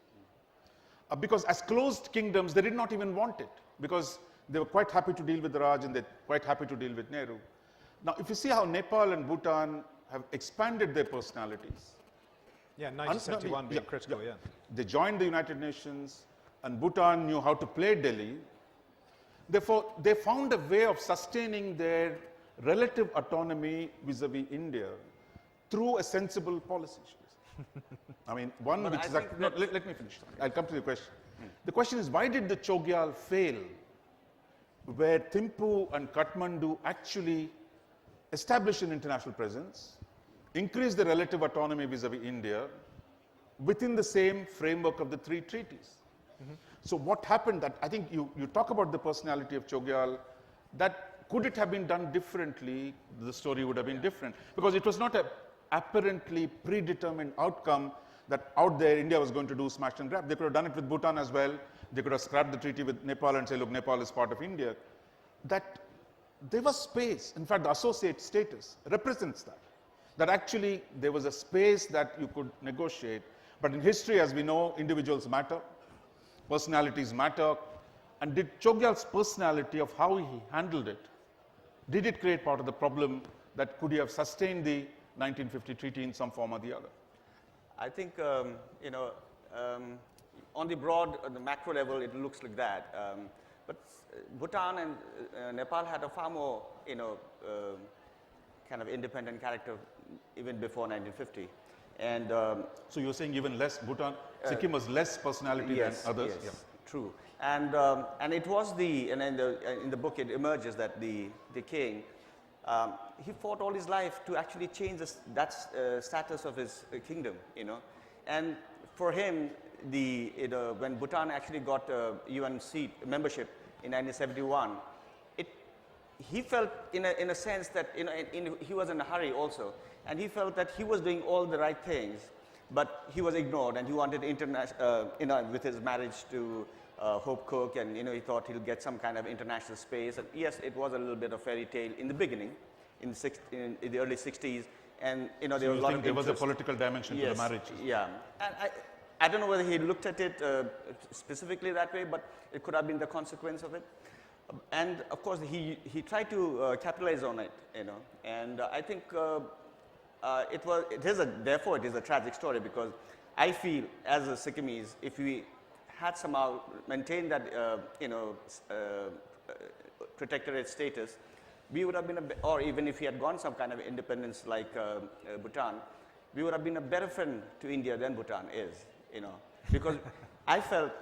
Because as closed kingdoms, they did not even want it, because they were quite happy to deal with the Raj and they're quite happy to deal with Nehru. Now, if you see how Nepal and Bhutan have expanded their personalities. Yeah, 1971 being critical, They joined the United Nations, and Bhutan knew how to play Delhi. Therefore, they found a way of sustaining their relative autonomy vis-a-vis India through a sensible policy. I mean, one But which I is... think No, let me finish. I'll come to the question. The question is, why did the Chgyal fail, where Thimphu and Kathmandu actually establish an international presence, increase the relative autonomy vis-a-vis India within the same framework of the three treaties? So what happened that, I think you talk about the personality of Chgyal, that could it have been done differently, the story would have been different. Because it was not a apparently predetermined outcome that out there India was going to do smash and grab. They could have done it with Bhutan as well. They could have scrapped the treaty with Nepal and say, look, Nepal is part of India. That there was space. In fact, the associate status represents that. That actually there was a space that you could negotiate. But in history, as we know, individuals matter, personalities matter. And did Chogyal's personality of how he handled it, did it create part of the problem that could he have sustained the 1950 treaty in some form or the other? I think, you know, on the broad, the macro level, it looks like that. But Bhutan and Nepal had a far more, you know, kind of independent character even before 1950. And so you're saying even less Bhutan, Sikkim was less personality than others? Yes, true. And it was and in the book it emerges that the king, he fought all his life to actually change that status of his kingdom, you know. And for him, when Bhutan actually got UN seat membership in 1971, he felt in a sense that he was in a hurry also, and he felt that he was doing all the right things, but he was ignored, and he wanted international, with his marriage to Hope Cook, and he thought he'll get some kind of international space. And yes, it was a little bit of fairy tale in the beginning, in the early 60s, and there was a lot of there was a interest. political dimension to the marriage. Yeah, and I don't know whether he looked at it specifically that way, but it could have been the consequence of it. And of course, he tried to capitalize on it, and I think therefore it is a tragic story, because I feel as a Sikkimese, if we had somehow maintained that protectorate status, we would have been or even if we had gone some kind of independence like Bhutan, we would have been a better friend to India than Bhutan is, because I felt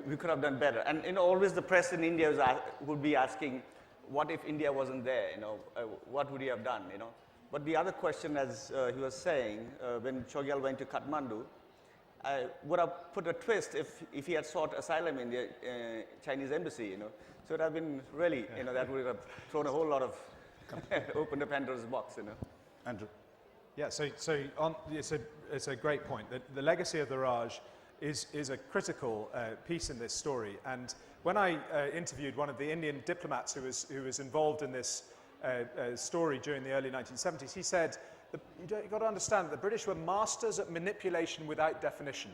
we could have done better. And always the press in India would be asking, what if India wasn't there? What would he have done? But the other question, as he was saying, when Chgyal went to Kathmandu, I would have put a twist if he had sought asylum in the Chinese embassy. So it would have been really, that would have thrown a whole lot of, opened a Pandora's box. Andrew. Yeah, so it's a great point. The legacy of the Raj is a critical piece in this story. And when I interviewed one of the Indian diplomats who was involved in this story during the early 1970s, he said, you've got to understand that the British were masters at manipulation without definition.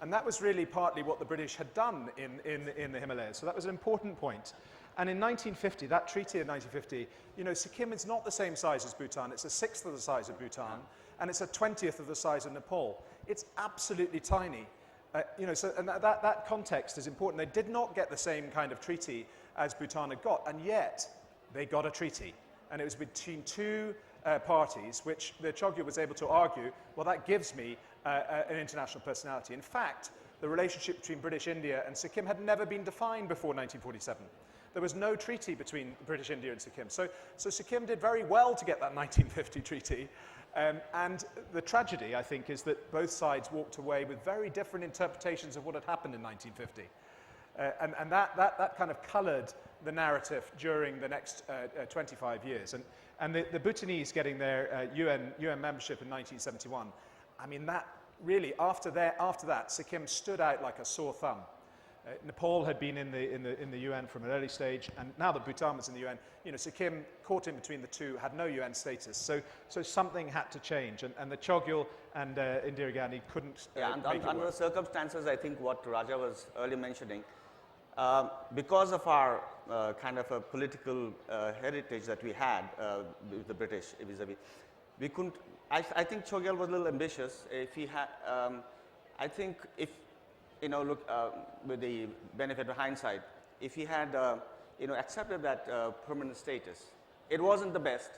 And that was really partly what the British had done in the Himalayas. So that was an important point. And in 1950, that treaty in 1950, Sikkim is not the same size as Bhutan. It's a sixth of the size of Bhutan, and it's a 20th of the size of Nepal. It's absolutely tiny. So and that context is important. They did not get the same kind of treaty as Bhutan had got, and yet they got a treaty. And it was between two parties, which the Chgyal was able to argue, well, that gives me an international personality. In fact, the relationship between British India and Sikkim had never been defined before 1947. There was no treaty between British India and Sikkim. So Sikkim did very well to get that 1950 treaty. And the tragedy, I think, is that both sides walked away with very different interpretations of what had happened in 1950. And that kind of coloured the narrative during the next 25 years. And the Bhutanese getting their UN membership in 1971, I mean, that really, after that, Sikkim stood out like a sore thumb. Nepal had been in the UN from an early stage, and now that Bhutan was in the UN, Sikkim, caught in between the two, had no UN status. So something had to change, and the Chgyal and Indira Gandhi couldn't make it under work. the circumstances, I think what Raja was earlier mentioning, because of our kind of a political heritage that we had with the British vis-a-vis, we couldn't. I think Chgyal was a little ambitious. If he had, I think if look with the benefit of hindsight, if he had accepted that permanent status, it wasn't the best,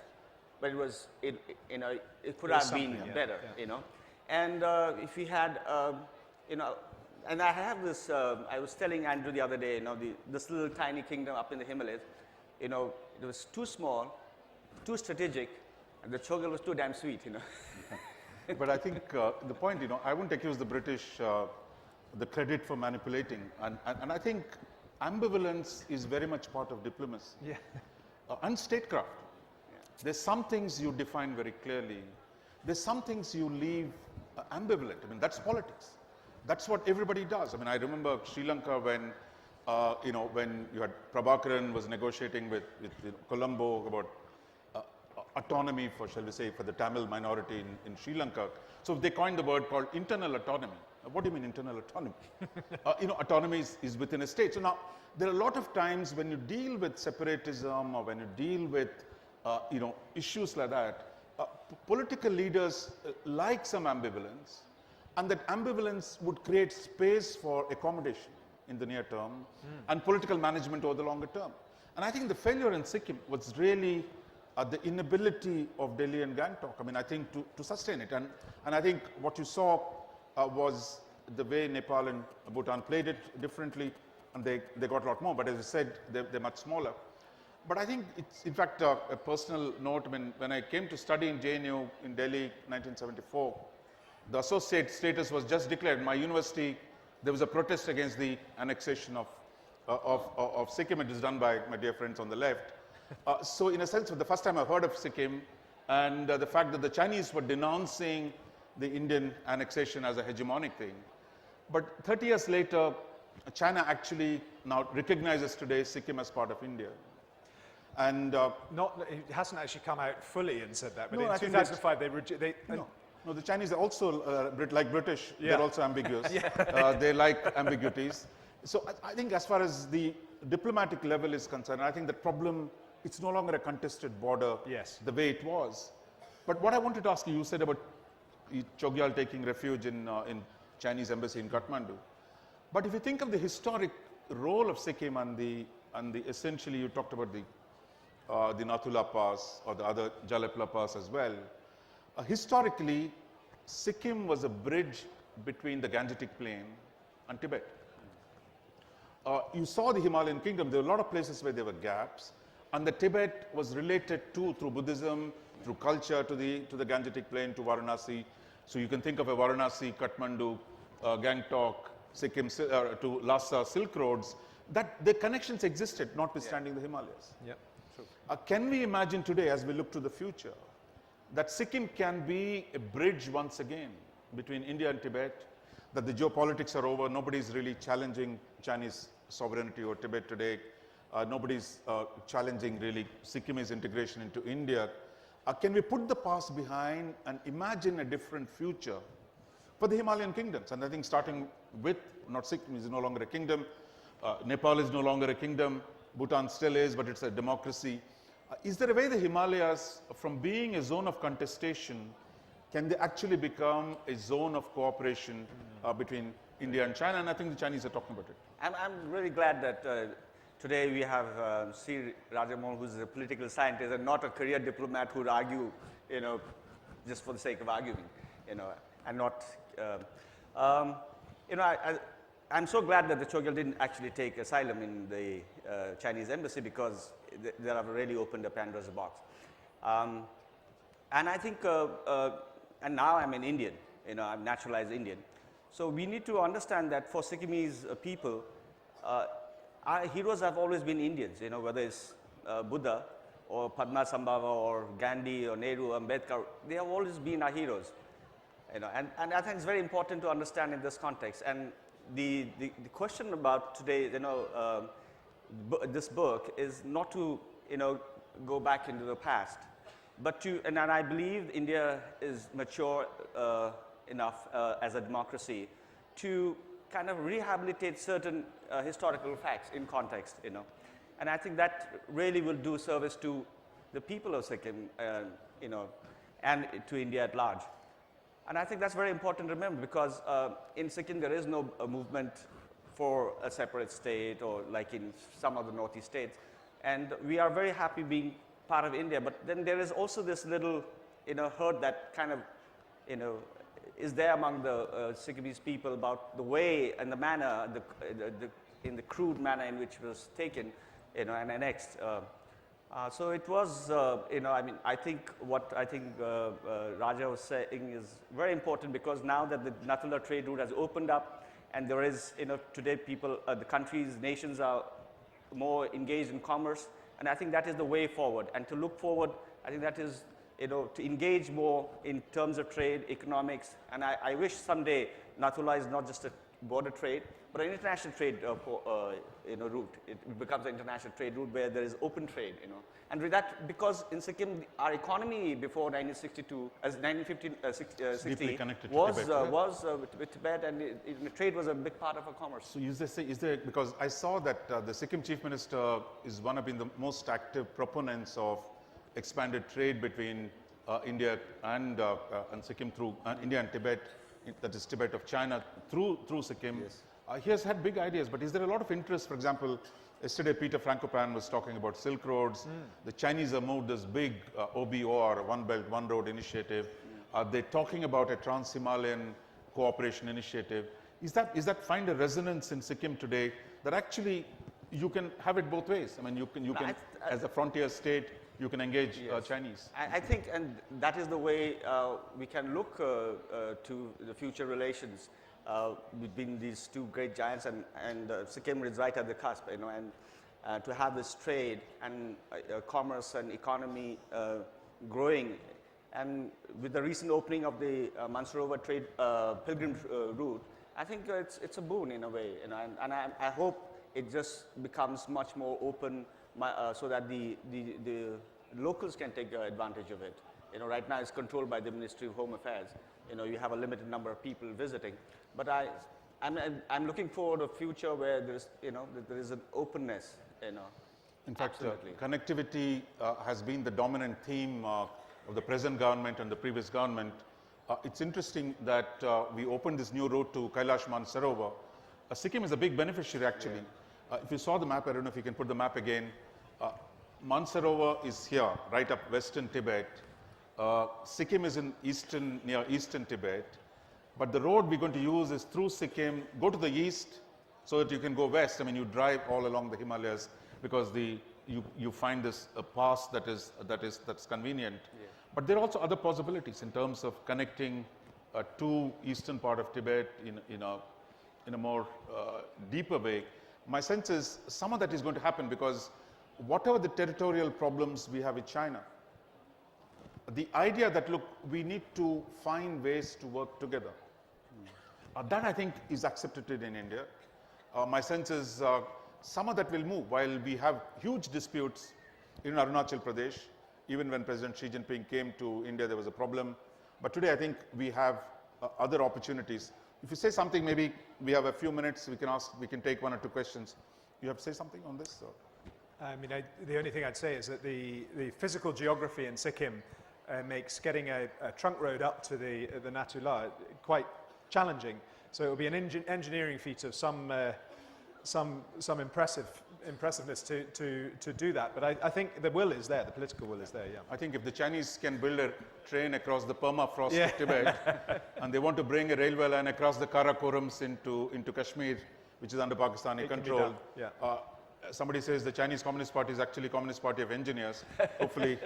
but it could have been better, And if he had, and I have this. I was telling Andrew the other day, this little tiny kingdom up in the Himalayas, it was too small, too strategic, and the Chgyal was too damn sweet, But I think the point, I wouldn't accuse the British the credit for manipulating, and I think ambivalence is very much part of diplomacy. Yeah. And statecraft. There's some things you define very clearly. There's some things you leave ambivalent. I mean, that's politics. That's what everybody does. I mean, I remember Sri Lanka when, when you had Prabhakaran was negotiating with Colombo about autonomy for, shall we say, for the Tamil minority in Sri Lanka. So they coined the word called internal autonomy. What do you mean internal autonomy? Autonomy is within a state. So now, there are a lot of times when you deal with separatism or when you deal with, issues like that, political leaders like some ambivalence, and that ambivalence would create space for accommodation in the near term and political management over the longer term. And I think the failure in Sikkim was really the inability of Delhi and Gangtok, I mean, I think to sustain it. And I think what you saw was the way Nepal and Bhutan played it differently, and they got a lot more. But as I said, they're much smaller. But I think it's, in fact, a personal note. I mean, when I came to study in JNU in Delhi, 1974, the associate status was just declared. In my university, there was a protest against the annexation of Sikkim. It was done by my dear friends on the left. So in a sense, for the first time I've heard of Sikkim, and the fact that the Chinese were denouncing the Indian annexation as a hegemonic thing. But 30 years later, China actually now recognizes today Sikkim as part of India. And It hasn't actually come out fully and said that, but No, I in think 2005 no, the Chinese are also, like British, Yeah. they're also ambiguous. They like ambiguities. So I think as far as the diplomatic level is concerned, I think the problem, it's no longer a contested border Yes. the way it was. But what I wanted to ask you, you said about Chgyal taking refuge in Chinese embassy in Kathmandu. But if you think of the historic role of Sikkim and the essentially you talked about the Nathula Pass or the other Jalepla Pass as well. Historically, Sikkim was a bridge between the Gangetic Plain and Tibet. You saw the Himalayan kingdom, there were a lot of places where there were gaps, and the Tibet was related to, through Buddhism, through culture, to the Gangetic Plain, to Varanasi. So you can think of a Varanasi, Kathmandu, Gangtok, Sikkim, to Lhasa Silk Roads, that the connections existed, notwithstanding the Himalayas. Yep. Can we imagine today, as we look to the future, that Sikkim can be a bridge once again between India and Tibet, that the geopolitics are over, nobody's really challenging Chinese sovereignty over Tibet today, nobody's challenging really Sikkimese integration into India. Can we put the past behind and imagine a different future for the Himalayan kingdoms? And I think starting with, not Sikkim is no longer a kingdom, Nepal is no longer a kingdom, Bhutan still is, but it's a democracy. Is there a way the Himalayas, from being a zone of contestation, can they actually become a zone of cooperation between India and China? And I think the Chinese are talking about it. I'm really glad that today we have C. Rajamohan, who's a political scientist and not a career diplomat who would argue, just for the sake of arguing, and not, I'm so glad that the Chgyal didn't actually take asylum in the Chinese embassy, because they have really opened a Pandora's box. And I think, and now I'm an Indian, I'm naturalized Indian. So we need to understand that for Sikkimese people, our heroes have always been Indians, whether it's Buddha or Padmasambhava or Gandhi or Nehru or Ambedkar, they have always been our heroes. And I think it's very important to understand in this context. And the question about today, this book is not to, go back into the past, but to, and I believe India is mature enough as a democracy to kind of rehabilitate certain historical facts in context, And I think that really will do service to the people of Sikkim, and to India at large. And I think that's very important to remember, because in Sikkim there is no movement for a separate state, or like in some of the northeast states. And we are very happy being part of India, but then there is also this little, herd that kind of, is there among the Sikkimese people about the way and the manner, in the crude manner in which it was taken, and annexed. So it was, I think what Raja was saying is very important, because now that the Nathula trade route has opened up, and there is, today people, the countries, nations are more engaged in commerce, and I think that is the way forward. And to look forward, I think that is, to engage more in terms of trade, economics, and I wish someday Nathula is not just a border trade, but an international trade route. It becomes an international trade route where there is open trade, And with that, because in Sikkim, our economy before 1962, as 1960, was with Tibet, and trade was a big part of our commerce. So is there, because I saw that the Sikkim Chief Minister is one of the most active proponents of expanded trade between India and Sikkim through India and Tibet, that is Tibet of China, through Sikkim. Yes. He has had big ideas, but is there a lot of interest? For example, yesterday Peter Frankopan was talking about Silk Roads. The Chinese have moved this big OBOR, One Belt, One Road initiative. They're talking about a Trans-Himalayan cooperation initiative. Is that find a resonance in Sikkim today, that actually you can have it both ways? I mean, you can as a frontier state, you can engage Chinese. I think, and that is the way we can look to the future relations between these two great giants, and Sikkim is right at the cusp, and to have this trade and commerce and economy growing. And with the recent opening of the Mansarovar trade pilgrim route, I think it's a boon in a way, you know, and I hope it just becomes much more open so that the locals can take advantage of it. You know, right now it's controlled by the Ministry of Home Affairs. You know, you have a limited number of people visiting, but I'm looking forward to a future where there's, you know, there is an openness, you know. In fact, connectivity has been the dominant theme of the present government and the previous government. It's interesting that we opened this new route to Kailash Mansarovar. Sikkim is a big beneficiary actually. Yeah. If you saw the map, I don't know if you can put the map again. Mansarovar is here, right up western Tibet. Sikkim is in near eastern Tibet. But the road we're going to use is through Sikkim, go to the east so that you can go west. I mean, you drive all along the Himalayas because you find this pass that's convenient. Yeah. But there are also other possibilities in terms of connecting to eastern part of Tibet in a more deeper way. My sense is some of that is going to happen because whatever the territorial problems we have with China, the idea that, look, we need to find ways to work together, that I think is accepted in India. My sense is some of that will move. While we have huge disputes in Arunachal Pradesh, even when President Xi Jinping came to India, there was a problem. But today, I think we have other opportunities. If you say something, maybe we have a few minutes, we can take one or two questions. You have to say something on this? Or? I mean, the only thing I'd say is that the physical geography in Sikkim makes getting a trunk road up to the Natula quite challenging. So it will be an engineering feat of some impressiveness to do that. But I think the will is there, the political will is there, yeah. I think if the Chinese can build a train across the permafrost of Tibet, and they want to bring a railway line across the Karakorums into Kashmir, which is under Pakistani control. Yeah. Somebody says the Chinese Communist Party is actually Communist Party of engineers. Hopefully,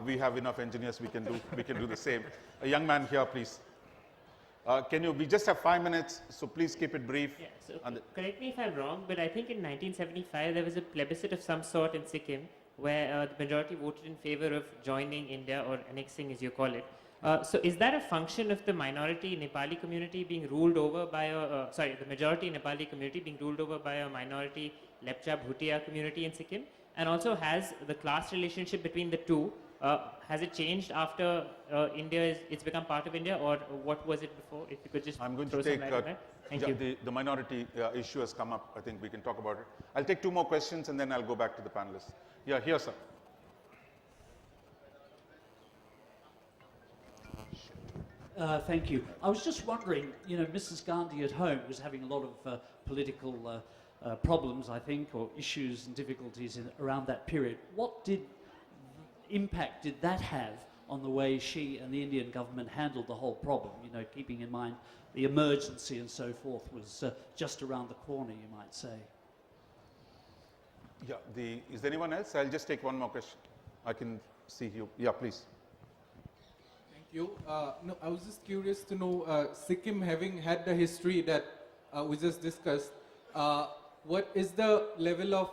we have enough engineers, we can do the same. A young man here, please. We just have 5 minutes, so please keep it brief. Yeah, so correct me if I'm wrong, but I think in 1975 there was a plebiscite of some sort in Sikkim where the majority voted in favor of joining India or annexing, as you call it. So is that a function of the minority Nepali community being ruled over by the majority Nepali community being ruled over by a minority Lepcha Bhutia community in Sikkim? And also, has the class relationship between the two, has it changed after it's become part of India, or what was it before? If you could just I'm going to take the minority issue has come up. I think we can talk about it. I'll take 2 more questions and then I'll go back to the panelists. Yeah, here, sir. Thank you. I was just wondering, you know, Mrs. Gandhi at home was having a lot of political problems, I think, or issues and difficulties around that period. What impact did that have on the way she and the Indian government handled the whole problem? You know, keeping in mind the emergency and so forth was just around the corner, you might say. Yeah, is there anyone else? I'll just take one more question. I can see you. Yeah, please. Thank you. No, I was just curious to know, Sikkim having had the history that we just discussed, what is the level of,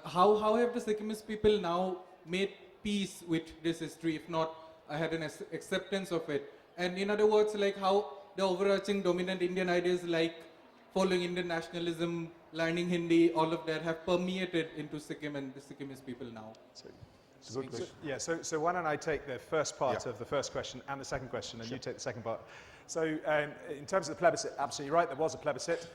how have the Sikkimese people now made peace with this history, if not had an acceptance of it? And in other words, like how the overarching dominant Indian ideas like following Indian nationalism, learning Hindi, all of that have permeated into Sikkim and the Sikkimese people now. It's a good question. Yeah, so why don't I take the first part of the first question and the second question, and you take the second part. So in terms of the plebiscite, absolutely right, there was a plebiscite.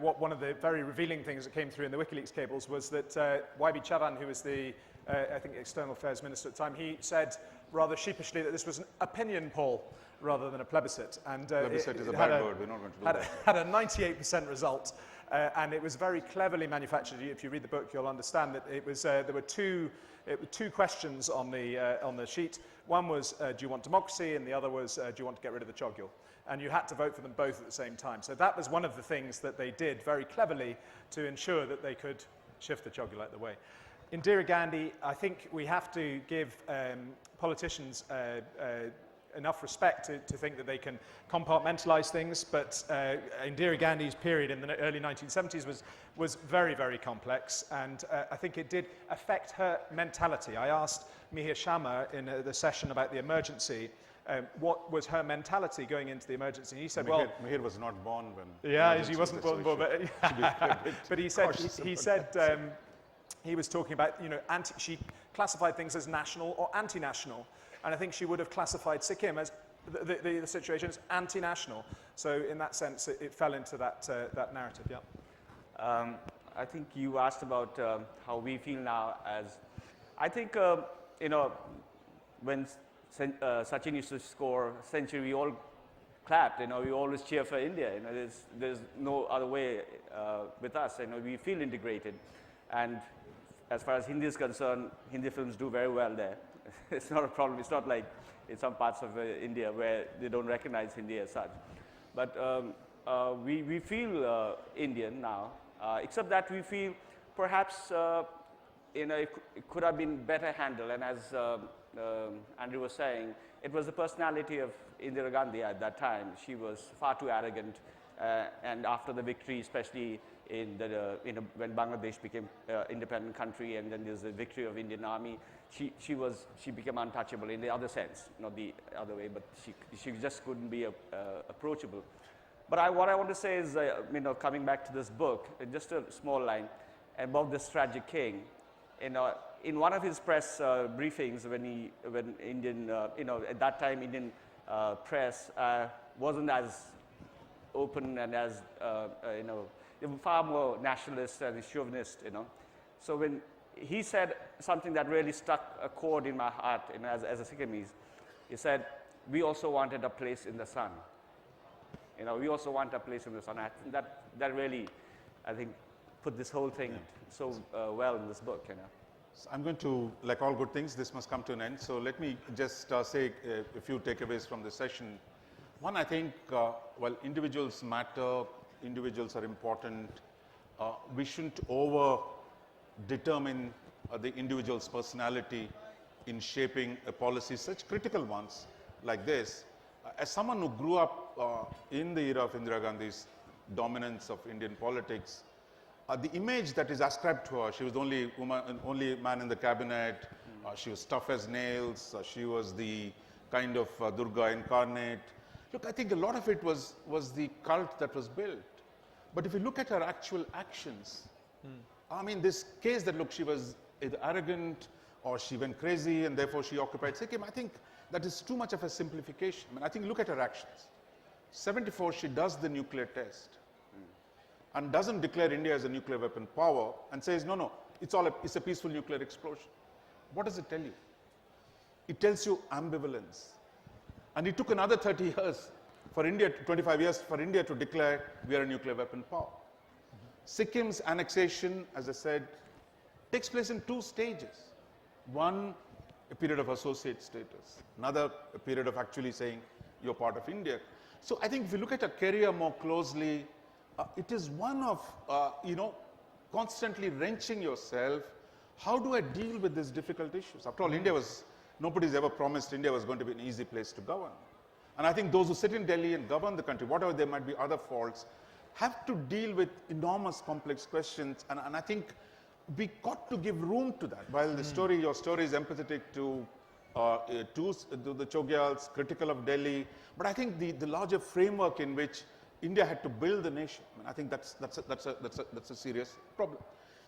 One of the very revealing things that came through in the WikiLeaks cables was that YB Chavan, who was the, I think, External Affairs Minister at the time, he said rather sheepishly that this was an opinion poll rather than a plebiscite. And plebiscite is a bad word, we're not going to do that. Had a 98% result, and it was very cleverly manufactured. If you read the book, you'll understand that it was, there were two questions on the sheet. One was, do you want democracy? And the other was, do you want to get rid of the Chgyal? And you had to vote for them both at the same time. So that was one of the things that they did very cleverly to ensure that they could shift the Chgyal out of the way. Indira Gandhi, I think we have to give politicians enough respect to think that they can compartmentalize things, but Indira Gandhi's period in the early 1970s was very, very complex, and I think it did affect her mentality. I asked Mihir Sharma in the session about the emergency, what was her mentality going into the emergency? And he said, Mihir was not born when... Yeah, he wasn't born, but he said, he was talking about, she classified things as national or anti-national. And I think she would have classified Sikkim as the situation as anti-national. So in that sense, it fell into that narrative, yeah. I think you asked about how we feel now as, I think, when Sachin used to score a century, we all clapped, we always cheer for India. There's no other way with us. We feel integrated. And as far as Hindi is concerned, Hindi films do very well there. It's not a problem. It's not like in some parts of India where they don't recognize Hindi as such. But we feel Indian now, except that we feel perhaps it could have been better handled. And as Andrew was saying, it was the personality of Indira Gandhi at that time. She was far too arrogant, and after the victory, especially when Bangladesh became independent country, and then there's the victory of Indian Army, she became untouchable in the other sense, not the other way, but she just couldn't be approachable. But what I want to say is, coming back to this book, just a small line about this tragic king. In one of his press briefings, when Indian, at that time Indian press wasn't as open and as, they were far more nationalist and chauvinist, So when he said something that really struck a chord in my heart, as a Sikkimese, he said, we also wanted a place in the sun. We also want a place in the sun. I think that really, I think, put this whole thing so well in this book, So I'm going to, like all good things, this must come to an end. So let me just say a few takeaways from this session. One, I think, individuals matter, individuals are important. We shouldn't over-determine the individual's personality in shaping a policy, such critical ones like this. As someone who grew up in the era of Indira Gandhi's dominance of Indian politics, the image that is ascribed to her, she was the only man in the cabinet, she was tough as nails, she was the kind of Durga incarnate. Look, I think a lot of it was the cult that was built. But if you look at her actual actions, I mean, this case that, look, she was either arrogant or she went crazy and therefore she occupied Sikkim, I think that is too much of a simplification. I mean, I think look at her actions. 74, she does the nuclear test and doesn't declare India as a nuclear weapon power and says, no, it's a peaceful nuclear explosion. What does it tell you? It tells you ambivalence. And it took another 30 years for India, 25 years for India to declare we are a nuclear weapon power. Sikkim's annexation, as I said, takes place in 2 stages. One, a period of associate status. Another, a period of actually saying you're part of India. So I think if you look at her career more closely, it is one of, constantly wrenching yourself. How do I deal with these difficult issues? After all, nobody's ever promised India was going to be an easy place to govern. And I think those who sit in Delhi and govern the country, whatever there might be other faults, have to deal with enormous complex questions. And I think we got to give room to that. While your story is empathetic to the Choghyals, critical of Delhi, but I think the larger framework in which India had to build the nation, I think that's a serious problem.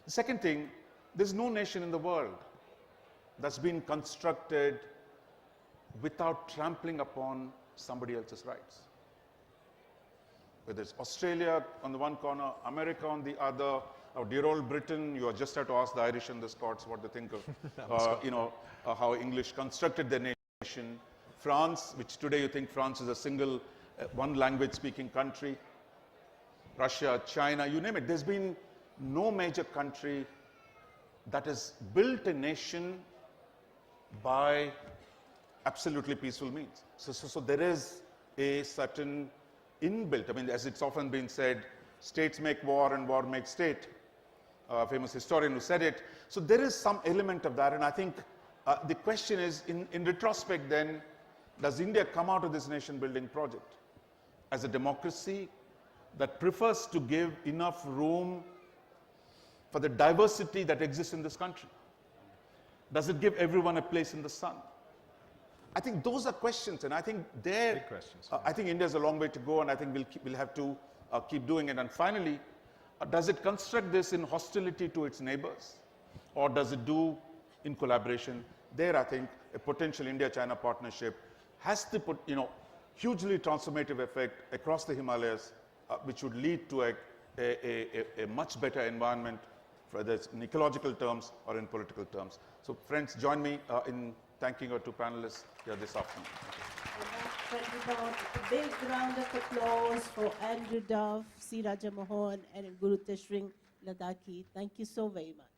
The second thing, there's no nation in the world that's been constructed without trampling upon somebody else's rights. Whether it's Australia on the one corner, America on the other, our dear old Britain, you just have to ask the Irish and the Scots what they think of, how English constructed their nation. France, which today you think France is a single, one language speaking country. Russia, China, you name it. There's been no major country that has built a nation by absolutely peaceful means. So there is a certain inbuilt, I mean, as it's often been said, states make war and war makes state. A famous historian who said it. So there is some element of that, and I think the question is, in retrospect then, does India come out of this nation building project as a democracy that prefers to give enough room for the diversity that exists in this country? Does it give everyone a place in the sun? I think those are questions, and I think Big questions. I think India has a long way to go, and I think we'll have to keep doing it. And finally, does it construct this in hostility to its neighbors, or does it do in collaboration? There, I think a potential India-China partnership has to put, hugely transformative effect across the Himalayas, which would lead to a much better environment, whether it's in ecological terms or in political terms. So, friends, join me in thanking our two panelists here this afternoon. A big round of applause for Andrew Duff, C. Raja Mohan, and Guru Tshering Ladakhi. Thank you so very much.